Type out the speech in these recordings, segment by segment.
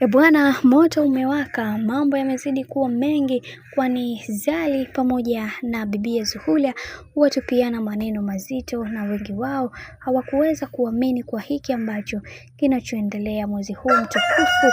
Bwana, moto umewaka, mambo yamezidi kuwa mengi, kwani Zari pamoja na bibie Zuhura watupiana maneno mazito, na wengi wao hawakuweza kuamini kwa hiki ambacho kinachoendelea mwezi huu mtukufu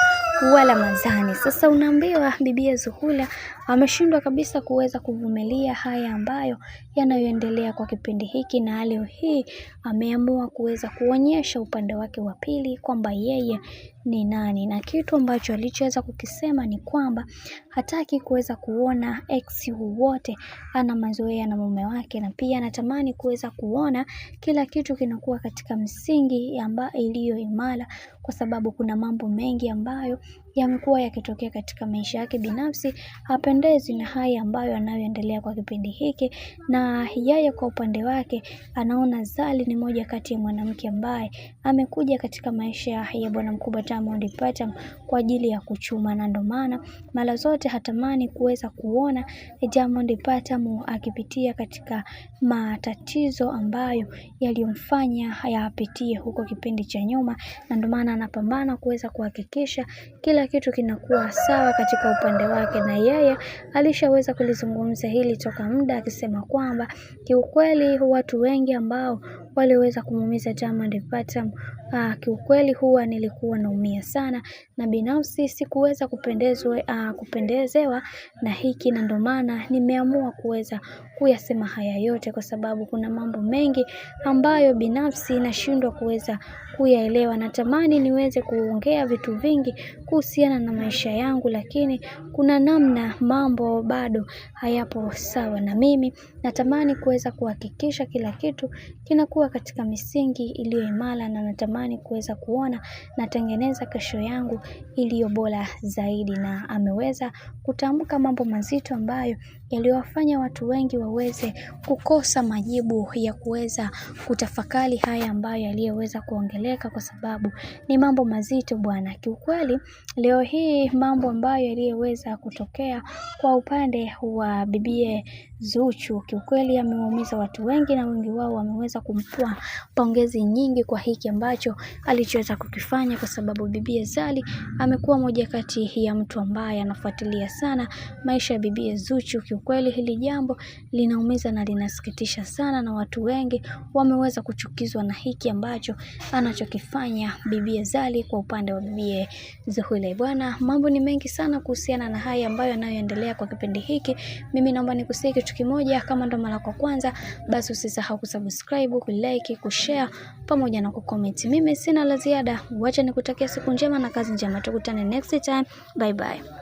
wa Ramadhani. Sasa unaambiwa bibie Zuhura ameshindwa kabisa kuweza kuvumilia haya ambayo yanayoendelea kwa kipindi hiki, na leo hii ameamua kuweza kuonyesha upande wake wa pili kwamba yeye ni nani, na kitu ambacho alichoweza kukisema ni kwamba hataki kuweza kuona ex wote ana mazoea na mume wake, na pia anatamani kuweza kuona kila kitu kinakuwa katika msingi ambayo iliyo imara, kwa sababu kuna mambo mengi ambayo yamekuwa yakitokea katika maisha yake binafsi. Hapendezi na haya ambayo anayoendelea kwa kipindi hiki, na yeye kwa upande wake anaona Zari ni moja kati ya mwanamke ambaye amekuja katika maisha ya bwana mkubwa Diamond Platnumz kwa ajili ya kuchuma, na ndo maana mara zote hatamani kuweza kuona Diamond Platnumz akipitia katika matatizo ambayo yaliyomfanya hayapitie huko kipindi cha nyuma, na ndo maana anapambana kuweza kuhakikisha kila kitu kinakuwa sawa katika upande wake. Na yeye alishaweza kulizungumza hili toka muda, akisema kwamba kiukweli watu wengi ambao waliweza kumuumiza Diamond Platnumz, kiukweli huwa nilikuwa naumia sana, na binafsi sikuweza kupendezewa na hiki, na ndo maana nimeamua kuweza kuyasema haya yote, kwa sababu kuna mambo mengi ambayo binafsi nashindwa kuweza kuyaelewa. Natamani niweze kuongea vitu vingi kuhusiana na maisha yangu, lakini kuna namna mambo bado hayapo sawa, na mimi natamani kuweza kuhakikisha kila kitu kinakuwa katika misingi iliyo imara, na natamani kuweza kuona natengeneza kesho yangu iliyo bora zaidi. Na ameweza kutamka mambo mazito ambayo yaliwafanya watu wengi waweze kukosa majibu ya kuweza kutafakari haya ambayo yaliyoweza kuongeleka, kwa sababu ni mambo mazito bwana. Kiukweli leo hii mambo ambayo yaliyoweza kutokea kwa upande wa bibie Zuchu kiukweli yameumiza watu wengi, na wengi wao wameweza kumpa pongezi nyingi kwa hiki ambacho alichoweza kukifanya, kwa sababu bibie Zari amekuwa moja kati ya mtu ambaye anafuatilia sana maisha ya bibie Zuchu. Kiukweli hili jambo linaumiza na linasikitisha sana, na watu wengi wameweza kuchukizwa na hiki ambacho anachokifanya bibie Zari kwa upande wa bibie Zuhura. Bwana, mambo ni mengi sana kuhusiana na haya ambayo yanayoendelea kwa kipindi hiki. Mimi naomba nikusihi kitu kimoja, kama ndo mara kwa kwanza, basi usisahau kusubscribe, kulike, kushare pamoja na kucomment. Mimi sina la ziada, wacha nikutakia siku njema na kazi njema. Tukutane next time. Bye bye.